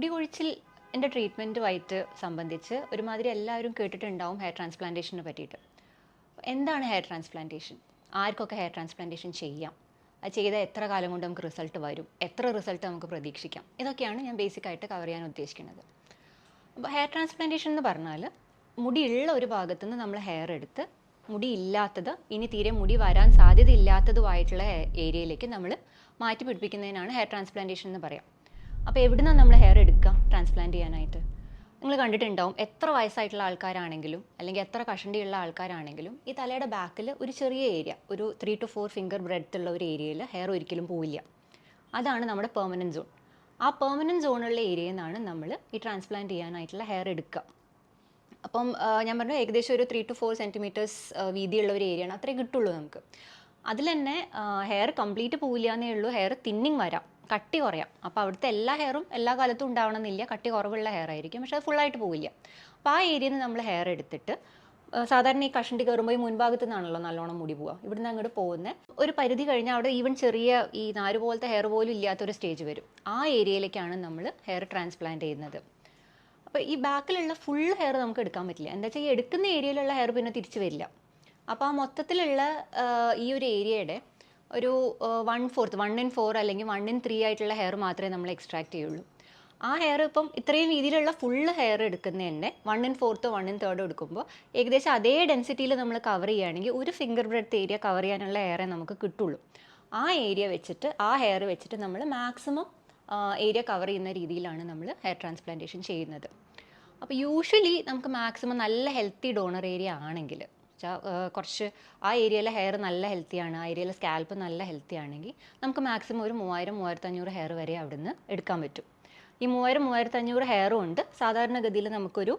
മുടി കൊഴിച്ചിലിൻ്റെ ട്രീറ്റ്മെൻറ്റുമായിട്ട് സംബന്ധിച്ച് ഒരുമാതിരി എല്ലാവരും കേട്ടിട്ടുണ്ടാവും ഹെയർ ട്രാൻസ്പ്ലാന്റേഷനെ പറ്റിയിട്ട്. എന്താണ് ഹെയർ ട്രാൻസ്പ്ലാന്റേഷൻ? ആർക്കൊക്കെ ഹെയർ ട്രാൻസ്പ്ലാന്റേഷൻ ചെയ്യാം? അത് ചെയ്താൽ എത്ര കാലം കൊണ്ട് നമുക്ക് റിസൾട്ട് വരും? എത്ര റിസൾട്ട് നമുക്ക് പ്രതീക്ഷിക്കാം? ഇതൊക്കെയാണ് ഞാൻ ബേസിക്കായിട്ട് കവർ ചെയ്യാൻ ഉദ്ദേശിക്കുന്നത്. അപ്പോൾ ഹെയർ ട്രാൻസ്പ്ലാന്റേഷൻ എന്ന് പറഞ്ഞാൽ മുടിയുള്ള ഒരു ഭാഗത്തുനിന്ന് നമ്മൾ ഹെയർ എടുത്ത് മുടി ഇല്ലാത്തത്, ഇനി തീരെ മുടി വരാൻ സാധ്യതയില്ലാത്തതുമായിട്ടുള്ള ഏരിയയിലേക്ക് നമ്മൾ മാറ്റി പിടിപ്പിക്കുന്നതിനാണ് ഹെയർ ട്രാൻസ്പ്ലാന്റേഷൻ എന്ന് പറയാം. അപ്പോൾ എവിടുന്നാണ് നമ്മൾ ഹെയർ എടുക്കുക ട്രാൻസ്പ്ലാന്റ് ചെയ്യാനായിട്ട്? നിങ്ങൾ കണ്ടിട്ടുണ്ടാവും, എത്ര വയസ്സായിട്ടുള്ള ആൾക്കാരാണെങ്കിലും അല്ലെങ്കിൽ എത്ര കഷണ്ടിയുള്ള ആൾക്കാരാണെങ്കിലും ഈ തലയുടെ ബാക്കിൽ ഒരു ചെറിയ ഏരിയ, ഒരു 3 to 4 ഫിംഗർ ബ്രെഡ്ത്ത് ഉള്ള ഒരു ഏരിയയിൽ ഹെയർ ഒരിക്കലും പോവില്ല. അതാണ് നമ്മുടെ പെർമനൻറ്റ് സോൺ. ആ പെർമനൻറ്റ് സോണുള്ള ഏരിയയിൽ നിന്നാണ് നമ്മൾ ഈ ട്രാൻസ്പ്ലാന്റ് ചെയ്യാനായിട്ടുള്ള ഹെയർ എടുക്കുക. അപ്പം ഞാൻ പറഞ്ഞു, ഏകദേശം ഒരു 3 to 4 സെൻറ്റിമീറ്റേഴ്സ് വീതിയുള്ള ഒരു ഏരിയയാണ്, അത്രേ കിട്ടുള്ളൂ നമുക്ക്. അതിൽ തന്നെ ഹെയർ കംപ്ലീറ്റ് പോവില്ല എന്നേ ഉള്ളൂ, ഹെയർ തിന്നിങ് വരാം, കട്ടി കുറയാം. അപ്പോൾ അവിടുത്തെ എല്ലാ ഹെയറും എല്ലാ കാലത്തും ഉണ്ടാവണമെന്നില്ല, കട്ടി കുറവുള്ള ഹെയർ ആയിരിക്കും, പക്ഷേ അത് ഫുള്ളായിട്ട് പോവില്ല. അപ്പോൾ ആ ഏരിയയിൽ നിന്ന് നമ്മൾ ഹെയർ എടുത്തിട്ട്, സാധാരണ ഈ കഷണ്ടി കയറുമ്പോൾ ഈ മുൻഭാഗത്തു നിന്നാണല്ലോ നല്ലോണം മുടി പോവുക, ഇവിടുന്ന് അങ്ങോട്ട് പോകുന്നത് ഒരു പരിധി കഴിഞ്ഞാൽ അവിടെ ഈവൻ ചെറിയ ഈ നാര് പോലത്തെ ഹെയർ പോലും ഇല്ലാത്തൊരു സ്റ്റേജ് വരും. ആ ഏരിയയിലേക്കാണ് നമ്മൾ ഹെയർ ട്രാൻസ്പ്ലാന്റ് ചെയ്യുന്നത്. അപ്പോൾ ഈ ബാക്കിലുള്ള ഫുൾ ഹെയർ നമുക്ക് എടുക്കാൻ പറ്റില്ല. എന്താ വെച്ചാൽ ഈ എടുക്കുന്ന ഏരിയയിലുള്ള ഹെയർ പിന്നെ തിരിച്ചു വരില്ല. അപ്പോൾ ആ മൊത്തത്തിലുള്ള ഈ ഒരു ഏരിയയുടെ ഒരു 1/4, 1/4 അല്ലെങ്കിൽ 1/3 ആയിട്ടുള്ള ഹെയർ മാത്രമേ നമ്മൾ എക്സ്ട്രാക്ട് ചെയ്യുള്ളൂ. ആ ഹെയർ ഇപ്പം ഇത്രയും രീതിയിലുള്ള ഫുൾ ഹെയർ എടുക്കുന്നതിൻ്റെ 1/4 1/3 എടുക്കുമ്പോൾ ഏകദേശം അതേ ഡെൻസിറ്റിയിൽ നമ്മൾ കവർ ചെയ്യുകയാണെങ്കിൽ ഒരു ഫിംഗർ ബ്രെഡ്ത്ത് ഏരിയ കവർ ചെയ്യാനുള്ള ഹെയറേ നമുക്ക് കിട്ടുള്ളൂ. ആ ഏരിയ വെച്ചിട്ട്, ആ ഹെയർ വെച്ചിട്ട് നമ്മൾ മാക്സിമം ഏരിയ കവർ ചെയ്യുന്ന രീതിയിലാണ് നമ്മൾ ഹെയർ ട്രാൻസ്പ്ലാന്റേഷൻ ചെയ്യുന്നത്. അപ്പോൾ യൂഷ്വലി നമുക്ക് മാക്സിമം നല്ല ഹെൽത്തി ഡോണർ ഏരിയ ആണെങ്കിൽ, കുറച്ച് ആ ഏരിയയിലെ ഹെയർ നല്ല ഹെൽത്തിയാണ്, ആ ഏരിയയിലെ സ്കാൽപ്പ് നല്ല ഹെൽത്തി ആണെങ്കിൽ നമുക്ക് മാക്സിമം ഒരു 3000-3500 ഹെയർ വരെ അവിടെ നിന്ന് എടുക്കാൻ പറ്റും. ഈ 3000-3500 ഹെയറും ഉണ്ട് സാധാരണഗതിയിൽ നമുക്കൊരു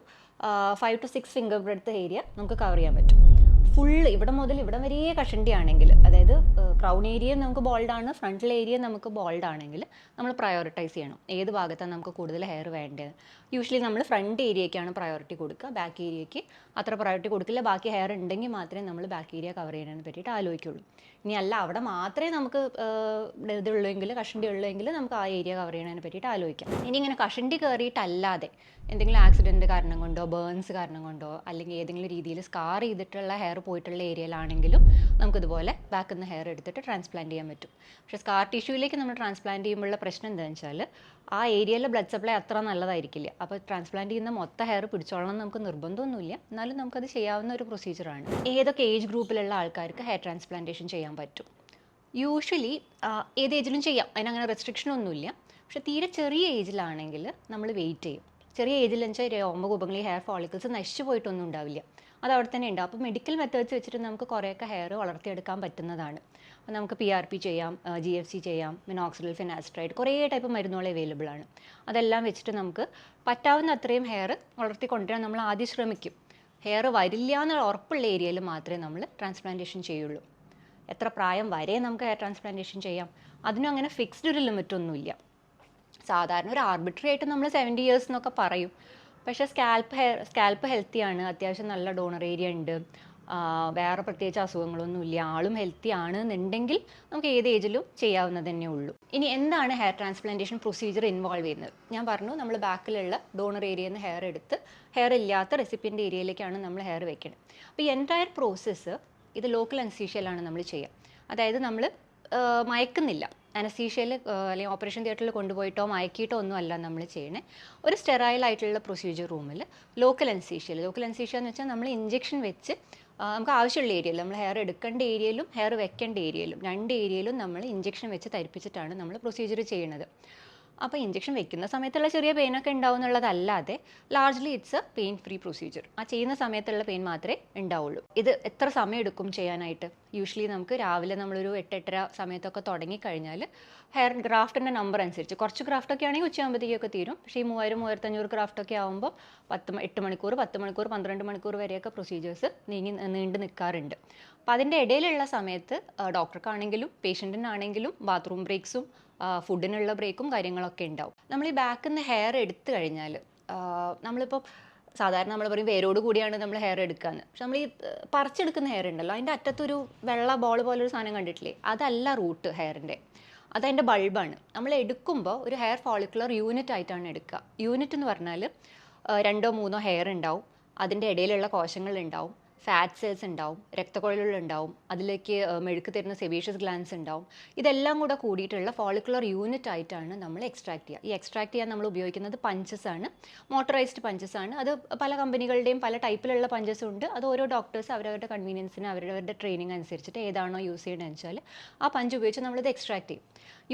5 to 6 ഫിംഗർ ബ്രെഡ്ത്ത് ഏരിയ നമുക്ക് കവർ ചെയ്യാൻ പറ്റും. ഫുള്ള് ഇവിടെ മുതൽ ഇവിടെ വരെ കഷണ്ടി ആണെങ്കിൽ, അതായത് ക്രൗൺ ഏരിയ നമുക്ക് ബോൾഡാണ്, ഫ്രണ്ടിൽ ഏരിയ നമുക്ക് ബോൾഡ് ആണെങ്കിൽ നമ്മൾ പ്രയോറിറ്റൈസ് ചെയ്യണം ഏത് ഭാഗത്താണ് നമുക്ക് കൂടുതൽ ഹെയർ വേണ്ടത്. യൂഷ്വലി നമ്മൾ ഫ്രണ്ട് ഏരിയയ്ക്കാണ് പ്രയോറിറ്റി കൊടുക്കുക, ബാക്ക് ഏരിയയ്ക്ക് അത്ര പ്രയോറിറ്റി കൊടുക്കില്ല. ബാക്കി ഹെയർ ഉണ്ടെങ്കിൽ മാത്രമേ നമ്മൾ ബാക്ക് ഏരിയ കവർ ചെയ്യുന്നതിനെ പറ്റിയിട്ട് ആലോചിക്കുള്ളൂ. ഇനി അല്ല, അവിടെ മാത്രമേ നമുക്ക് ഇതുള്ളെങ്കിൽ, കഷണ്ടി ഉള്ളെങ്കിൽ നമുക്ക് ആ ഏരിയ കവർ ചെയ്യുന്നതിനെ പറ്റിയിട്ട് ആലോചിക്കാം. ഇനി ഇങ്ങനെ കഷണ്ടി കയറിയിട്ടല്ലാതെ എന്തെങ്കിലും ആക്സിഡൻറ്റ് കാരണം കൊണ്ടോ ബേൺസ് കാരണം കൊണ്ടോ അല്ലെങ്കിൽ ഏതെങ്കിലും രീതിയിൽ സ്കാർ ചെയ്തിട്ടുള്ള ഹെയർ പോയിട്ടുള്ള ഏരിയയിലാണെങ്കിലും നമുക്കിതുപോലെ ബാക്കിൽ നിന്ന് ഹെയർ എടുത്തിട്ട് ട്രാൻസ്പ്ലാന്റ് ചെയ്യാൻ പറ്റും. പക്ഷേ സ്കാർ ടിഷ്യൂയിലേക്ക് നമ്മൾ ട്രാൻസ്പ്ലാന്റ് ചെയ്യുമ്പോഴുള്ള പ്രശ്നം എന്താണെന്ന് വെച്ചാൽ ആ ഏരിയയിലെ ബ്ലഡ് സപ്ലൈ അത്ര നല്ലതായിരിക്കില്ല. അപ്പോൾ ട്രാൻസ്പ്ലാന്റ് ചെയ്യുന്ന മൊത്തം ഹെയർ പിടിച്ചോളണം എന്ന് നമുക്ക് നിർബന്ധമൊന്നുമില്ല, എന്നാലും നമുക്കത് ചെയ്യാവുന്ന ഒരു പ്രൊസീജിയറാണ്. ഏതൊക്കെ ഏജ് ഗ്രൂപ്പിലുള്ള ആൾക്കാർക്ക് ഹെയർ ട്രാൻസ്പ്ലാന്റേഷൻ ചെയ്യാൻ പറ്റും? യൂഷ്വലി ഏത് ഏജിലും ചെയ്യാം, അതിനങ്ങനെ റെസ്ട്രിക്ഷൻ ഒന്നുമില്ല. പക്ഷേ തീരെ ചെറിയ ഏജിലാണെങ്കിൽ നമ്മൾ വെയിറ്റ് ചെയ്യും. ചെറിയ ഏജിൽ വെച്ചാൽ രോമകൂപങ്ങൾ, ഈ ഹെയർ ഫോളിക്കിൾസ് നശിച്ചു പോയിട്ടൊന്നും ഉണ്ടാവില്ല, അത് അവിടെ തന്നെ ഉണ്ടാവും. അപ്പോൾ മെഡിക്കൽ മെത്തേഡ്സ് വെച്ചിട്ട് നമുക്ക് കുറേയൊക്കെ ഹെയർ വളർത്തിയെടുക്കാൻ പറ്റുന്നതാണ്. അപ്പോൾ നമുക്ക് PRP ചെയ്യാം, GFC ചെയ്യാം, മിനോക്സിഡിൽ, ഫിനാസ്ട്രൈഡ്, കുറേ ടൈപ്പ് മരുന്നുകൾ അവൈലബിൾ ആണ്. അതെല്ലാം വെച്ചിട്ട് നമുക്ക് പറ്റാവുന്ന അത്രയും ഹെയർ വളർത്തി കൊണ്ടുവരാൻ നമ്മൾ ആദ്യം ശ്രമിക്കും. ഹെയർ വരില്ല എന്നുള്ള ഉറപ്പുള്ള ഏരിയയിൽ മാത്രമേ നമ്മൾ ട്രാൻസ്പ്ലാന്റേഷൻ ചെയ്യുള്ളൂ. എത്ര പ്രായം വരെ നമുക്ക് ഹെയർ ട്രാൻസ്പ്ലാന്റേഷൻ ചെയ്യാം? അതിനും അങ്ങനെ ഫിക്സ്ഡ് ഒരു ലിമിറ്റൊന്നുമില്ല. സാധാരണ ഒരു ആർബിട്രറി ആയിട്ട് നമ്മൾ 70 years എന്നൊക്കെ പറയും. പക്ഷേ സ്കാൽപ്പ് ഹെൽത്തിയാണ്, അത്യാവശ്യം നല്ല ഡോണർ ഏരിയ ഉണ്ട്, വേറെ പ്രത്യേകിച്ച് അസുഖങ്ങളൊന്നുമില്ല, ആളും ഹെൽത്തി ആണ് എന്നുണ്ടെങ്കിൽ നമുക്ക് ഏത് ഏജിലും ചെയ്യാവുന്നത് തന്നെ ഉള്ളൂ. ഇനി എന്താണ് ഹെയർ ട്രാൻസ്പ്ലാന്റേഷൻ പ്രൊസീജിയർ ഇൻവോൾവ് ചെയ്യുന്നത്? ഞാൻ പറഞ്ഞു, നമ്മൾ ബാക്കിലുള്ള ഡോണർ ഏരിയയിൽ നിന്ന് ഹെയർ എടുത്ത് ഹെയർ ഇല്ലാത്ത റെസിപ്പിയൻ്റ് ഏരിയയിലേക്കാണ് നമ്മൾ ഹെയർ വെക്കുന്നത്. അപ്പോൾ ഈ എൻറ്റയർ പ്രോസസ്സ് ഇത് ലോക്കൽ അനസ്തീഷ്യയിലാണ് നമ്മൾ ചെയ്യുക. അതായത് നമ്മൾ മയക്കുന്നില്ല, അനസ്തീഷ്യയിൽ അല്ലെങ്കിൽ ഓപ്പറേഷൻ തിയേറ്ററിൽ കൊണ്ടുപോയിട്ടോ മയക്കിയിട്ടോ ഒന്നും അല്ല നമ്മൾ ചെയ്യണേ. ഒരു സ്റ്റെറൈലായിട്ടുള്ള പ്രൊസീജിയർ റൂമിൽ ലോക്കൽ അനസ്തീഷ്യ എന്ന് വെച്ചാൽ നമ്മൾ ഇഞ്ചെക്ഷൻ വെച്ച് നമുക്ക് ആവശ്യമുള്ള ഏരിയയിൽ, നമ്മൾ ഹെയർ എടുക്കേണ്ട ഏരിയയിലും ഹെയർ വെക്കേണ്ട ഏരിയയിലും, രണ്ട് ഏരിയയിലും നമ്മൾ ഇഞ്ചെക്ഷൻ വെച്ച് തരിപ്പിച്ചിട്ടാണ് നമ്മൾ പ്രൊസീജിയർ ചെയ്യുന്നത്. അപ്പോൾ ഇഞ്ചെക്ഷൻ വെക്കുന്ന സമയത്തുള്ള ചെറിയ പെയിനൊക്കെ ഉണ്ടാവും എന്നുള്ളതല്ലാതെ largely it's A pain free procedure. ആ ചെയ്യുന്ന സമയത്തുള്ള പെയിൻ മാത്രമേ ഉണ്ടാവുള്ളൂ. ഇത് എത്ര സമയം എടുക്കും ചെയ്യാനായിട്ട്? യൂഷ്വലി നമുക്ക് രാവിലെ നമ്മളൊരു 8-8:30 സമയത്തൊക്കെ തുടങ്ങിക്കഴിഞ്ഞാൽ ഹെയർ ഗ്രാഫ്റ്റിൻ്റെ നമ്പർ അനുസരിച്ച്, കുറച്ച് ഗ്രാഫ്റ്റൊക്കെ ആണെങ്കിൽ ഉച്ചയാകുമ്പോഴത്തേക്കൊക്കെ തീരും. പക്ഷേ ഈ 3000-3500 ഗ്രാഫ്റ്റൊക്കെ ആകുമ്പോൾ 8 മണിക്കൂർ, 10 മണിക്കൂർ, 12 മണിക്കൂർ വരെയൊക്കെ പ്രൊസീജിയേഴ്സ് നീണ്ടു നിൽക്കാറുണ്ട്. അപ്പോൾ അതിൻ്റെ ഇടയിലുള്ള സമയത്ത് ഡോക്ടർക്കാണെങ്കിലും പേഷ്യൻറ്റിനാണെങ്കിലും ബാത്റൂം ബ്രേക്സും ഫുഡിനുള്ള ബ്രേക്കും കാര്യങ്ങളൊക്കെ ഉണ്ടാവും. നമ്മൾ ഈ ബാക്കിൽ നിന്ന് ഹെയർ എടുത്തു കഴിഞ്ഞാൽ, നമ്മളിപ്പോൾ സാധാരണ നമ്മൾ പറയും വേരോട് കൂടിയാണ് നമ്മൾ ഹെയർ എടുക്കുകയെന്ന്. പക്ഷെ നമ്മൾ ഈ പറിച്ചെടുക്കുന്ന ഹെയർ ഉണ്ടല്ലോ, അതിൻ്റെ അറ്റത്തൊരു വെള്ള ബോൾ പോലൊരു സാധനം കണ്ടിട്ടില്ലേ? അതല്ല റൂട്ട് ഹെയറിൻ്റെ. അതതിൻ്റെ ബൾബാണ്. നമ്മൾ എടുക്കുമ്പോൾ ഒരു ഹെയർ ഫോളിക്കുലർ യൂണിറ്റ് ആയിട്ടാണ് എടുക്കുക. യൂണിറ്റ് എന്ന് പറഞ്ഞാൽ 2 or 3 ഹെയർ ഉണ്ടാവും, അതിൻ്റെ ഇടയിലുള്ള കോശങ്ങൾ ഉണ്ടാവും, ഫാറ്റ് സെൽസ് ഉണ്ടാവും, രക്തക്കുഴലുകൾ ഉണ്ടാവും, അതിലേക്ക് മെഴുക്ക് തരുന്ന സെബേഷ്യസ് ഗ്ലാൻസ് ഉണ്ടാവും. ഇതെല്ലാം കൂടെ കൂടിയിട്ടുള്ള ഫോളിക്കുലർ യൂണിറ്റ് ആയിട്ടാണ് നമ്മൾ എക്സ്ട്രാക്ട് ചെയ്യുക. ഈ എക്സ്ട്രാക്ട് ചെയ്യാൻ നമ്മൾ ഉപയോഗിക്കുന്നത് പഞ്ചസ് ആണ്, മോട്ടറൈസ്ഡ് പഞ്ചസ് ആണ്. അത് പല കമ്പനികളുടെയും പല ടൈപ്പിലുള്ള പഞ്ചസ് ഉണ്ട്. അത് ഓരോ ഡോക്ടേഴ്സ് അവരവരുടെ കൺവീനിയൻസിന് അവരവരുടെ ട്രെയിനിങ് അനുസരിച്ചിട്ട് ഏതാണോ യൂസ് ചെയ്യണമെന്ന് വെച്ചാൽ ആ പഞ്ച് ഉപയോഗിച്ച് നമ്മളിത് എക്സ്ട്രാക്ട് ചെയ്യും.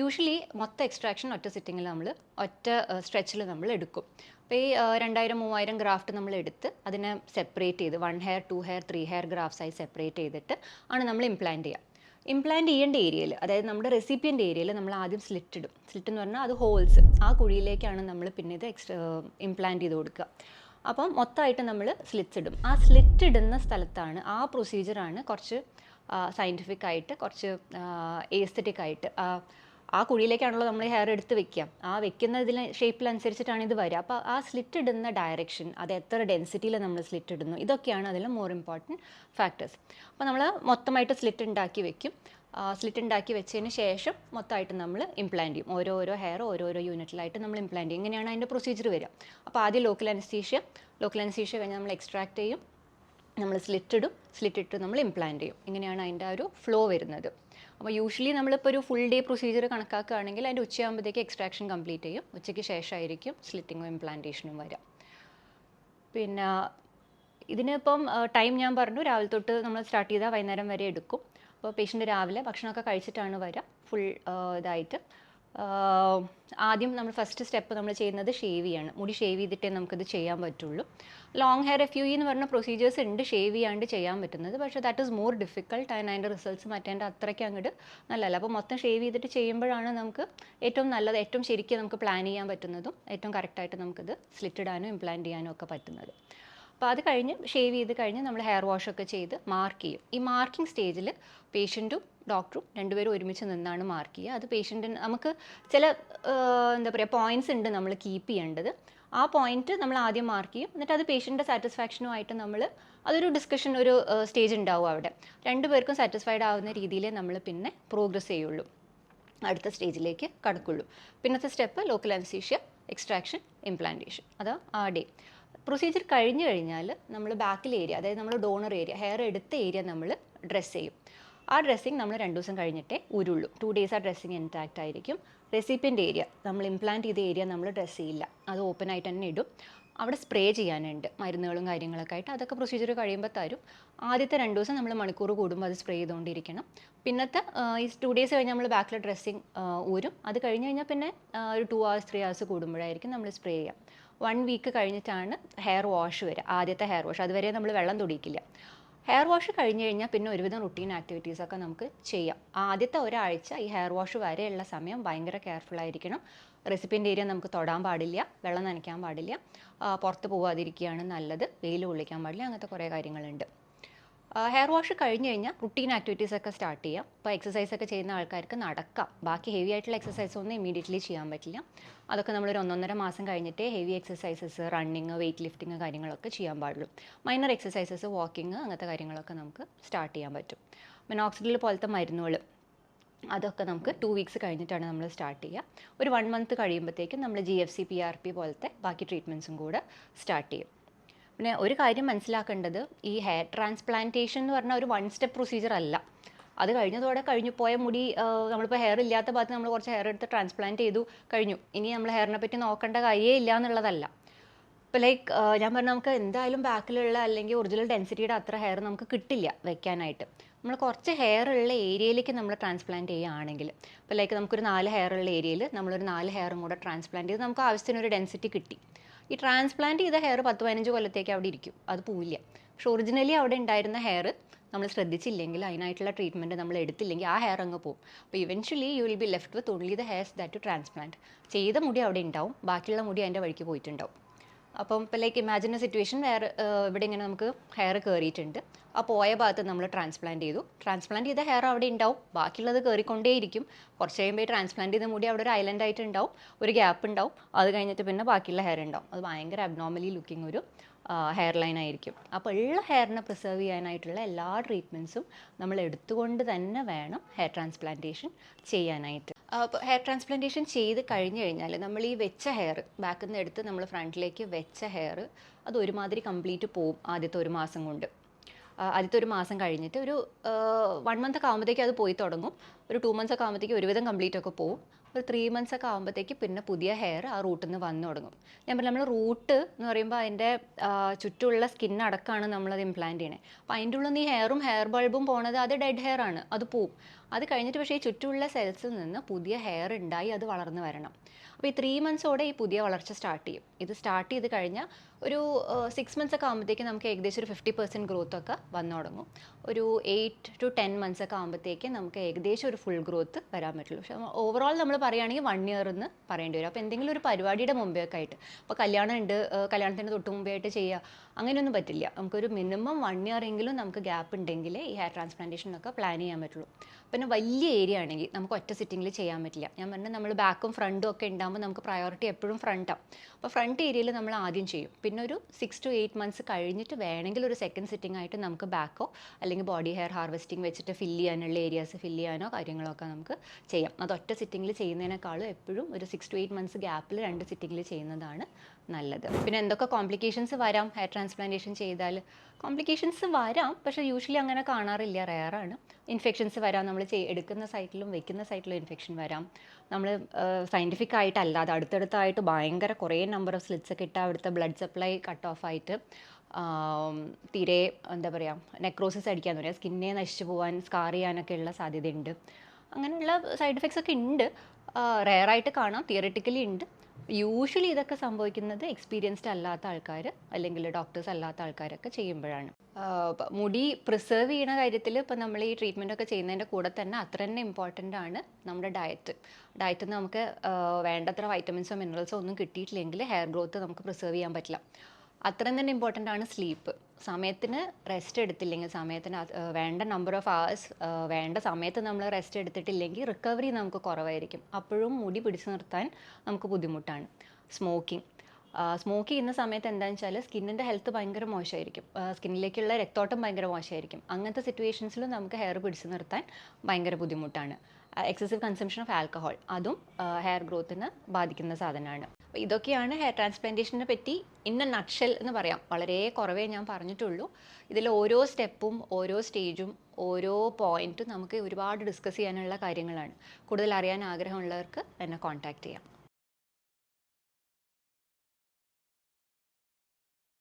യൂഷ്വലി മൊത്തം എക്സ്ട്രാക്ഷൻ ഒറ്റ സിറ്റിങ്ങിൽ നമ്മൾ ഒറ്റ സ്ട്രെച്ചിൽ നമ്മൾ എടുക്കും. അപ്പോൾ ഈ 2000-3000 ഗ്രാഫ്റ്റ് നമ്മൾ എടുത്ത് അതിനെ സെപ്പറേറ്റ് ചെയ്ത് 1 hair 2 hair 3 hair ഗ്രാഫ്സ് ആയി സെപ്പറേറ്റ് ചെയ്തിട്ട് ആണ് നമ്മൾ ഇംപ്ലാന്റ് ചെയ്യുക. ഇംപ്ലാന്റ് ചെയ്യേണ്ട ഏരിയയിൽ, അതായത് നമ്മുടെ റെസിപ്പിയൻ്റ് ഏരിയയിൽ നമ്മൾ ആദ്യം സ്ലിറ്റ് ഇടും. സ്ലിറ്റ് എന്ന് പറഞ്ഞാൽ അത് ഹോൾസ്, ആ കുഴിയിലേക്കാണ് നമ്മൾ പിന്നെ ഇത് ഇംപ്ലാന്റ് ചെയ്ത് കൊടുക്കുക. അപ്പം മൊത്തമായിട്ട് നമ്മൾ സ്ലിറ്റ്സ് ഇടും. ആ സ്ലിറ്റ് ഇടുന്ന സ്ഥലത്താണ് ആ പ്രൊസീജിയറാണ് കുറച്ച് സയൻറ്റിഫിക് ആയിട്ട്, കുറച്ച് എസ്തെറ്റിക് ആയിട്ട്. ആ കുഴിയിലേക്കാണല്ലോ നമ്മൾ ഹെയർ എടുത്ത് വെക്കുക. ആ വെക്കുന്നതിൽ ഷേപ്പിലനുസരിച്ചിട്ടാണ് ഇത് വരിക. അപ്പോൾ ആ സ്ലിറ്റ് ഇടുന്ന ഡയറക്ഷൻ, അത് എത്ര ഡെൻസിറ്റിയിൽ നമ്മൾ സ്ലിറ്റ് ഇടുന്നു, ഇതൊക്കെയാണ് അതിൽ മോർ ഇമ്പോർട്ടൻറ്റ് ഫാക്ടേഴ്സ്. അപ്പോൾ നമ്മൾ മൊത്തമായിട്ട് സ്ലിറ്റ് ഉണ്ടാക്കി വെക്കും. സ്ലിറ്റ് ഉണ്ടാക്കി വെച്ചതിന് ശേഷം മൊത്തമായിട്ട് നമ്മൾ ഇംപ്ലാന്റ് ചെയ്യും. ഓരോ ഹെയർ ഓരോരോ യൂണിറ്റിലായിട്ട് നമ്മൾ ഇംപ്ലാന്റ് ചെയ്യും. ഇങ്ങനെയാണ് അതിൻ്റെ പ്രൊസീജിയർ വരിക. അപ്പോൾ ആദ്യം ലോക്കൽ അനസ്തീഷ്യ കഴിഞ്ഞ് നമ്മൾ എക്സ്ട്രാക്ട് ചെയ്യും, നമ്മൾ സ്ലിറ്റ് ഇടും, സ്ലിറ്റ് ഇട്ട് നമ്മൾ ഇംപ്ലാന്റ് ചെയ്യും. ഇങ്ങനെയാണ് അതിൻ്റെ ആ ഒരു ഫ്ലോ വരുന്നത്. അപ്പോൾ യൂഷ്വലി നമ്മളിപ്പോൾ ഒരു ഫുൾ ഡേ പ്രൊസീജിയർ കണക്കാക്കുകയാണെങ്കിൽ അതിൻ്റെ ഉച്ചയാകുമ്പോഴത്തേക്ക് എക്സ്ട്രാക്ഷൻ കംപ്ലീറ്റ് ചെയ്യും. ഉച്ചയ്ക്ക് ശേഷമായിരിക്കും സ്ലിറ്റിങ്ങും ഇംപ്ലാന്റേഷനും വരാം. പിന്നെ ഇതിനിപ്പം ടൈം ഞാൻ പറഞ്ഞു, രാവിലെ തൊട്ട് നമ്മൾ സ്റ്റാർട്ട് ചെയ്താൽ വൈകുന്നേരം വരെ എടുക്കും. അപ്പോൾ പേഷ്യൻ്റ് രാവിലെ ഭക്ഷണമൊക്കെ കഴിച്ചിട്ടാണ് വരിക, ഫുൾ ഇതായിട്ട്. ആദ്യം നമ്മൾ ഫസ്റ്റ് സ്റ്റെപ്പ് നമ്മൾ ചെയ്യുന്നത് ഷേവ് ചെയ്യാണ്. മുടി ഷേവ് ചെയ്തിട്ടേ നമുക്കിത് ചെയ്യാൻ പറ്റുള്ളൂ. ലോങ് ഹെയർ FUE എന്ന് പറഞ്ഞ പ്രൊസീജിയേഴ്സ് ഉണ്ട് ഷേവ് ചെയ്യാണ്ട് ചെയ്യാൻ പറ്റുന്നത്. പക്ഷേ that is more difficult and അതിൻ്റെ റിസൾട്ട്സ് മറ്റേൻ്റെ അത്രയ്ക്ക് അങ്ങോട്ട് നല്ലതല്ല. അപ്പോൾ മൊത്തം ഷേവ് ചെയ്തിട്ട് ചെയ്യുമ്പോഴാണ് നമുക്ക് ഏറ്റവും നല്ലത്, ഏറ്റവും ശരിക്കും നമുക്ക് പ്ലാൻ ചെയ്യാൻ പറ്റുന്നതും ഏറ്റവും കറക്റ്റായിട്ട് നമുക്കിത് സ്ലിറ്റ് ഇടാനും ഇംപ്ലാന്റ് ചെയ്യാനും ഒക്കെ പറ്റുന്നത്. അപ്പോൾ അത് കഴിഞ്ഞ് ഷേവ് ചെയ്ത് കഴിഞ്ഞ് നമ്മൾ ഹെയർ വാഷൊക്കെ ചെയ്ത് മാർക്ക് ചെയ്യും. ഈ മാർക്കിംഗ് സ്റ്റേജിൽ പേഷ്യൻറ്റും ഡോക്ടറും രണ്ടുപേരും ഒരുമിച്ച് നിന്നാണ് മാർക്ക് ചെയ്യുക. അത് പേഷ്യൻറ്റിന് നമുക്ക് ചില എന്താ പറയുക പോയിൻറ്റ്സ് ഉണ്ട് നമ്മൾ കീപ്പ് ചെയ്യേണ്ടത്. ആ പോയിന്റ് നമ്മൾ ആദ്യം മാർക്ക് ചെയ്യും. എന്നിട്ട് അത് പേഷ്യൻ്റെ സാറ്റിസ്ഫാക്ഷനുമായിട്ട് നമ്മൾ അതൊരു ഡിസ്കഷൻ, ഒരു സ്റ്റേജ് ഉണ്ടാവും അവിടെ. രണ്ടുപേർക്കും സാറ്റിസ്ഫൈഡ് ആവുന്ന രീതിയിൽ നമ്മൾ പിന്നെ പ്രോഗ്രസ് ചെയ്യുള്ളൂ, അടുത്ത സ്റ്റേജിലേക്ക് കടക്കുള്ളൂ. പിന്നത്തെ step local anaesthesia, extraction, implantation. അത് ആ ഡേ പ്രൊസീജിയർ കഴിഞ്ഞ് കഴിഞ്ഞാൽ നമ്മൾ ബാക്കിൽ ഏരിയ, അതായത് നമ്മൾ ഡോണർ ഏരിയ, ഹെയർ എടുത്ത ഏരിയ നമ്മൾ ഡ്രസ്സ് ചെയ്യും. ആ ഡ്രസ്സിങ് നമ്മൾ 2 ദിവസം കഴിഞ്ഞിട്ടേ ഉരുള്ളൂ. 2 days ആ ഡ്രസ്സിങ് ഇൻടാക്റ്റ് ആയിരിക്കും. റെസിപ്പിയൻ്റ് ഏരിയ, നമ്മൾ ഇംപ്ലാന്റ് ചെയ്ത ഏരിയ നമ്മൾ ഡ്രസ്സ് ചെയ്യില്ല, അത് ഓപ്പൺ ആയിട്ട് തന്നെ ഇടും. അവിടെ സ്പ്രേ ചെയ്യാനുണ്ട് മരുന്നുകളും കാര്യങ്ങളൊക്കെ ആയിട്ട്. അതൊക്കെ പ്രൊസീജിയർ കഴിയുമ്പോൾ തരും. ആദ്യത്തെ 2 ദിവസം നമ്മൾ മണിക്കൂർ കൂടുമ്പോൾ അത് സ്പ്രേ ചെയ്തുകൊണ്ടിരിക്കണം. പിന്നത്തെ ഈ 2 days കഴിഞ്ഞ് നമ്മൾ ബാക്കിലെ ഡ്രസ്സിങ് ഊരും. അത് കഴിഞ്ഞ് കഴിഞ്ഞാൽ പിന്നെ ഒരു 2 hours 3 hours കൂടുമ്പോഴായിരിക്കും നമ്മൾ സ്പ്രേ ചെയ്യുക. 1 week കഴിഞ്ഞിട്ടാണ് ഹെയർ വാഷ് വരിക, ആദ്യത്തെ ഹെയർ വാഷ്. അതുവരെ നമ്മൾ വെള്ളം തൊടിയിക്കില്ല. ഹെയർ വാഷ് കഴിഞ്ഞ് കഴിഞ്ഞാൽ പിന്നെ ഒരുവിധം റുട്ടീൻ ആക്ടിവിറ്റീസൊക്കെ നമുക്ക് ചെയ്യാം. ആദ്യത്തെ ഒരാഴ്ച ഈ ഹെയർ വാഷ് വരെയുള്ള സമയം ഭയങ്കര കെയർഫുള്ളായിരിക്കണം. റെസിപ്പിയൻ്റ് ഏരിയ നമുക്ക് തൊടാൻ പാടില്ല, വെള്ളം നനയ്ക്കാൻ പാടില്ല, പുറത്ത് പോകാതിരിക്കുകയാണ് നല്ലത്, വെയിൽ കൊള്ളിക്കാൻ പാടില്ല, അങ്ങനത്തെ കുറേ കാര്യങ്ങളുണ്ട്. ഹെയർ വാഷ് കഴിഞ്ഞ് കഴിഞ്ഞാൽ റുട്ടീൻ ആക്ടിവിറ്റീസൊക്കെ സ്റ്റാർട്ട് ചെയ്യാം. ഇപ്പോൾ എക്സസൈസൊക്കെ ചെയ്യുന്ന ആൾക്കാർക്ക് നടക്കാം. ബാക്കി ഹെവി ആയിട്ടുള്ള എക്സസൈസ് ഒന്നും ഇമീഡിയറ്റ്ലി ചെയ്യാൻ പറ്റില്ല. അതൊക്കെ നമ്മളൊരു 1-1.5 മാസം കഴിഞ്ഞിട്ടേ heavy exercises, running, weight lifting കാര്യങ്ങളൊക്കെ ചെയ്യാൻ പാടുള്ളൂ. മൈനർ എക്സസൈസസ്, വാക്കിങ്, അങ്ങനത്തെ കാര്യങ്ങളൊക്കെ നമുക്ക് സ്റ്റാർട്ട് ചെയ്യാൻ പറ്റും. മിനോക്സിഡിൽ പോലത്തെ മരുന്നുകൾ, അതൊക്കെ നമുക്ക് 2 weeks കഴിഞ്ഞിട്ടാണ് നമ്മൾ സ്റ്റാർട്ട് ചെയ്യുക. ഒരു 1 month കഴിയുമ്പോഴത്തേക്കും നമ്മൾ GFC, PRP പോലത്തെ ബാക്കി ട്രീറ്റ്മെൻറ്റ്സും കൂടെ സ്റ്റാർട്ട് ചെയ്യും. പിന്നെ ഒരു കാര്യം മനസ്സിലാക്കേണ്ടത്, ഈ ഹെയർ ട്രാൻസ്പ്ലാന്റേഷൻ എന്ന് പറഞ്ഞാൽ ഒരു 1 step പ്രൊസീജിയർ അല്ല. അത് കഴിഞ്ഞതോടെ കഴിഞ്ഞു പോയ മുടി, നമ്മളിപ്പോൾ ഹെയർ ഇല്ലാത്ത ഭാഗത്ത് നമ്മൾ കുറച്ച് ഹെയർ എടുത്ത് ട്രാൻസ്പ്ലാന്റ് ചെയ്തു, കഴിഞ്ഞു. ഇനി നമ്മൾ ഹെയറിനെ പറ്റി നോക്കേണ്ട കാര്യമേ ഇല്ല എന്നുള്ളതല്ല. ഇപ്പോൾ ഞാൻ പറഞ്ഞ നമുക്ക് എന്തായാലും ബാക്കിലുള്ള അല്ലെങ്കിൽ ഒറിജിനൽ ഡെൻസിറ്റിയുടെ അത്ര ഹെയർ നമുക്ക് കിട്ടില്ല വെക്കാനായിട്ട്. നമ്മൾ കുറച്ച് ഹെയർ ഉള്ള ഏരിയയിലേക്ക് നമ്മൾ ട്രാൻസ്പ്ലാന്റ് ചെയ്യുകയാണെങ്കിൽ, ഇപ്പോൾ നമുക്കൊരു 4 ഹെയർ ഉള്ള ഏരിയയിൽ നമ്മളൊരു 4 ഹെയറും കൂടെ ട്രാൻസ്പ്ലാന്റ് ചെയ്ത് നമുക്ക് ആവശ്യത്തിനൊരു ഡെൻസിറ്റി കിട്ടി. ഈ ട്രാൻസ്പ്ലാന്റ് ചെയ്ത ഹെയർ 10-15 കൊല്ലത്തേക്ക് അവിടെ ഇരിക്കും, അത് പോവില്ല. പക്ഷെ ഒറിജിനലി അവിടെ ഉണ്ടായിരുന്ന ഹെയർ നമ്മൾ ശ്രദ്ധിച്ചില്ലെങ്കിൽ, അതിനായിട്ടുള്ള ട്രീറ്റ്മെൻറ്റ് നമ്മൾ എടുത്തില്ലെങ്കിൽ ആ ഹെയർ അങ്ങ് പോകും. അപ്പോൾ eventually you will be left with only the hairs that to transplant. ചെയ്ത മുടി അവിടെ ഉണ്ടാവും, ബാക്കിയുള്ള മുടി അതിൻ്റെ വഴിക്ക് പോയിട്ടുണ്ടാവും. അപ്പം ഇപ്പോൾ ഇമാജിൻ എ സിറ്റുവേഷൻ, വേറെ ഇവിടെ ഇങ്ങനെ നമുക്ക് ഹെയർ കയറിയിട്ടുണ്ട്, ആ പോയ ഭാഗത്ത് നമ്മൾ ട്രാൻസ്പ്ലാന്റ് ചെയ്തു. ട്രാൻസ്പ്ലാന്റ് ചെയ്ത ഹെയർ അവിടെ ഉണ്ടാവും, ബാക്കിയുള്ളത് കയറിക്കൊണ്ടേയിരിക്കും. കുറച്ച് കഴിയുമ്പോൾ ട്രാൻസ്പ്ലാന്റ് ചെയ്ത മുടി അവിടെ ഒരു ഐലൻഡ് ആയിട്ട് ഉണ്ടാവും, ഒരു ഗ്യാപ്പ് ഉണ്ടാവും. അത് കഴിഞ്ഞിട്ട് പിന്നെ ബാക്കിയുള്ള ഹെയർ ഉണ്ടാവും. അത് ഭയങ്കര അബ്നോർമലി ലുക്കിംഗ് ഒരു ഹെയർ ലൈൻ ആയിരിക്കും. അപ്പോൾ ഉള്ള ഹെയറിനെ പ്രിസർവ് ചെയ്യാനായിട്ടുള്ള എല്ലാ ട്രീറ്റ്മെൻറ്റ്സും നമ്മൾ എടുത്തുകൊണ്ട് തന്നെ വേണം ഹെയർ ട്രാൻസ്പ്ലാന്റേഷൻ ചെയ്യാനായിട്ട്. അപ്പോൾ ഹെയർ ട്രാൻസ്പ്ലാന്റേഷൻ ചെയ്ത് കഴിഞ്ഞ് കഴിഞ്ഞാൽ നമ്മൾ ഈ വെച്ച ഹെയർ ബാക്കിൽ നിന്ന് എടുത്ത് നമ്മൾ ഫ്രണ്ടിലേക്ക് വെച്ച ഹെയർ അത് ഒരുമാതിരി കംപ്ലീറ്റ് പോവും ആദ്യത്തെ ഒരു മാസം കൊണ്ട്. ആദ്യത്തെ ഒരു മാസം കഴിഞ്ഞിട്ട് ഒരു 1 month ഒക്കെ ആകുമ്പോഴത്തേക്ക് അത് പോയി തുടങ്ങും. ഒരു 2 months ഒക്കെ ആകുമ്പോഴത്തേക്ക് ഒരുവിധം കംപ്ലീറ്റ് ഒക്കെ പോവും. ഒരു 3 months ഒക്കെ ആകുമ്പോഴത്തേക്ക് പിന്നെ പുതിയ ഹെയർ ആ റൂട്ടിൽ നിന്ന് വന്നു തുടങ്ങും. ഞാൻ പറഞ്ഞ നമ്മൾ റൂട്ട് എന്ന് പറയുമ്പോൾ അതിൻ്റെ ചുറ്റുമുള്ള സ്കിൻ അടക്കമാണ് നമ്മളത് ഇംപ്ലാന്റ് ചെയ്യണേ. അപ്പോൾ അതിൻ്റെ ഉള്ളിൽ നിന്ന് ഈ ഹെയറും ഹെയർ ബൾബും പോണത് അത് ഡെഡ് ഹെയർ ആണ്, അത് പോവും. അത് കഴിഞ്ഞിട്ട് പക്ഷേ ഈ ചുറ്റുമുള്ള സെൽസിൽ നിന്ന് പുതിയ ഹെയർ ഉണ്ടായി അത് വളർന്നു വരണം. അപ്പോൾ ഈ 3 monthsോടെ ഈ പുതിയ വളർച്ച സ്റ്റാർട്ട് ചെയ്യും. ഇത് സ്റ്റാർട്ട് ചെയ്ത് കഴിഞ്ഞാൽ ഒരു 6 months ഒക്കെ ആകുമ്പോഴത്തേക്ക് നമുക്ക് ഏകദേശം ഒരു 50% ഗ്രോത്ത് ഒക്കെ വന്നു തുടങ്ങും. ഒരു 8 to 10 months ഒക്കെ ആകുമ്പോഴത്തേക്ക് നമുക്ക് ഏകദേശം ഒരു ഫുൾ ഗ്രോത്ത് വരാൻ പറ്റുള്ളൂ. പക്ഷേ ഓവറോൾ നമ്മൾ പറയുകയാണെങ്കിൽ 1 year എന്ന് പറയേണ്ടി വരും. അപ്പോൾ എന്തെങ്കിലും ഒരു പരിപാടിയുടെ മുമ്പേ ഒക്കെ ആയിട്ട്, അപ്പോൾ കല്യാണം ഉണ്ട്, കല്യാണത്തിന് തൊട്ട് മുമ്പേ ആയിട്ട് ചെയ്യുക, അങ്ങനെയൊന്നും പറ്റില്ല. നമുക്കൊരു മിനിമം 1 year എങ്കിലും നമുക്ക് ഗ്യാപ്പ് ഉണ്ടെങ്കിലേ ഈ ഹെയർ ട്രാൻസ്പ്ലാന്റേഷനൊക്കെ പ്ലാൻ ചെയ്യാൻ പറ്റുള്ളൂ. പിന്നെ വലിയ ഏരിയ ആണെങ്കിൽ നമുക്ക് ഒറ്റ സിറ്റിങ്ങിൽ ചെയ്യാൻ പറ്റില്ല. ഞാൻ പറഞ്ഞാൽ നമ്മൾ ബാക്കും ഫ്രണ്ടും ഒക്കെ ഉണ്ടാകുമ്പോൾ നമുക്ക് പ്രയോറിറ്റി എപ്പോഴും ഫ്രണ്ടാണ്. അപ്പോൾ ഫ്രണ്ട് ഏരിയയിൽ നമ്മൾ ആദ്യം ചെയ്യും. പിന്നെ ഒരു 6 to 8 months കഴിഞ്ഞിട്ട് വേണമെങ്കിൽ ഒരു സെക്കൻഡ് സിറ്റിംഗ് ആയിട്ട് നമുക്ക് ബാക്കോ അല്ലെങ്കിൽ ബോഡി ഹെയർ ഹാർവെസ്റ്റിംഗ് വെച്ചിട്ട് ഫില്ല് ചെയ്യാനുള്ള ഏരിയാസ് ഫില്ല് ചെയ്യാനോ കാര്യങ്ങളൊക്കെ നമുക്ക് ചെയ്യാം. അത് ഒറ്റ സിറ്റിങ്ങിൽ ചെയ്യുന്നതിനേക്കാളും എപ്പോഴും ഒരു 6 to 8 months ഗ്യാപ്പിൽ 2 സിറ്റിങ്ങിൽ ചെയ്യുന്നതാണ് നല്ലത്. പിന്നെ എന്തൊക്കെ കോംപ്ലിക്കേഷൻസ് വരാം ഹെയർ ട്രാൻസ്പ്ലാന്റേഷൻ ചെയ്താൽ? കോംപ്ലിക്കേഷൻസ് വരാം, പക്ഷേ യൂഷ്വലി അങ്ങനെ കാണാറില്ല, റെയറാണ്. ഇൻഫെക്ഷൻസ് വരാം, നമ്മൾ എടുക്കുന്ന സൈറ്റിലും വെക്കുന്ന സൈറ്റിലും ഇൻഫെക്ഷൻ വരാം. നമ്മൾ സയൻറ്റിഫിക് ആയിട്ടല്ലാതെ അടുത്തടുത്തായിട്ട് ഭയങ്കര കുറേ നമ്പർ ഓഫ് സ്ലിറ്റ്സ് ഒക്കെ ഇട്ടാൽ അവിടുത്തെ ബ്ലഡ് സപ്ലൈ കട്ട് ഓഫ് ആയിട്ട് തീരെ എന്താ പറയുക നെക്രോസിസ് അടിക്കാൻ തുടങ്ങിയ സ്കിന്നെ നശിച്ചു പോകാൻ സ്കാർ ചെയ്യാനൊക്കെ ഉള്ള സാധ്യതയുണ്ട്. അങ്ങനെയുള്ള സൈഡ് എഫക്ട്സ് ഒക്കെ ഉണ്ട്, റെയറായിട്ട് കാണാം, തിയറിറ്റിക്കലി ഉണ്ട്. യൂഷ്വലി ഇതൊക്കെ സംഭവിക്കുന്നത് എക്സ്പീരിയൻസ്ഡ് അല്ലാത്ത ആൾക്കാർ അല്ലെങ്കിൽ ഡോക്ടേഴ്സ് അല്ലാത്ത ആൾക്കാരൊക്കെ ചെയ്യുമ്പോഴാണ്. മുടി പ്രിസർവ് ചെയ്യുന്ന കാര്യത്തിൽ ഇപ്പോൾ നമ്മൾ ഈ ട്രീറ്റ്മെൻ്റ് ഒക്കെ ചെയ്യുന്നതിൻ്റെ കൂടെ തന്നെ അത്ര തന്നെ ഇമ്പോർട്ടൻ്റ് ആണ് നമ്മുടെ ഡയറ്റിൽ നിന്ന് നമുക്ക് വേണ്ടത്ര വൈറ്റമിൻസോ മിനറൽസോ ഒന്നും കിട്ടിയിട്ടില്ലെങ്കിൽ ഹെയർ ഗ്രോത്ത് നമുക്ക് പ്രിസർവ് ചെയ്യാൻ പറ്റില്ല. അത്രയും തന്നെ ഇമ്പോർട്ടൻ്റ് ആണ് സ്ലീപ്പ്. സമയത്തിന് റെസ്റ്റ് എടുത്തില്ലെങ്കിൽ, സമയത്തിന് വേണ്ട നമ്പർ ഓഫ് അവേഴ്സ് വേണ്ട സമയത്ത് നമ്മൾ റെസ്റ്റ് എടുത്തിട്ടില്ലെങ്കിൽ റിക്കവറി നമുക്ക് കുറവായിരിക്കും. അപ്പോഴും മുടി പിടിച്ചു നിർത്താൻ നമുക്ക് ബുദ്ധിമുട്ടാണ്. സ്മോക്ക് ചെയ്യുന്ന സമയത്ത് എന്താണെന്ന് വെച്ചാൽ സ്കിന്നിൻ്റെ ഹെൽത്ത് ഭയങ്കര മോശമായിരിക്കും, സ്കിന്നിലേക്കുള്ള രക്തോട്ടം ഭയങ്കര മോശമായിരിക്കും. അങ്ങനത്തെ സിറ്റുവേഷൻസിലും നമുക്ക് ഹെയർ പിടിച്ചു നിർത്താൻ ഭയങ്കര ബുദ്ധിമുട്ടാണ്. എക്സസീവ് കൺസംഷൻ ഓഫ് ആൽക്കഹോൾ അതും ഹെയർ ഗ്രോത്തിനെ ബാധിക്കുന്ന സാധനമാണ്. അപ്പോൾ ഇതൊക്കെയാണ് ഹെയർ ട്രാൻസ്പ്ലാന്റേഷനെ പറ്റി ഇൻ എ നട്ട്ഷെൽ എന്ന് പറയാം. വളരെ കുറവേ ഞാൻ പറഞ്ഞിട്ടുള്ളൂ. ഇതിൽ ഓരോ സ്റ്റെപ്പും ഓരോ സ്റ്റേജും ഓരോ പോയിന്റും നമുക്ക് ഒരുപാട് ഡിസ്കസ് ചെയ്യാനുള്ള കാര്യങ്ങളാണ്. കൂടുതൽ അറിയാൻ ആഗ്രഹമുള്ളവർക്ക് എന്നെ കോൺടാക്റ്റ് ചെയ്യാം.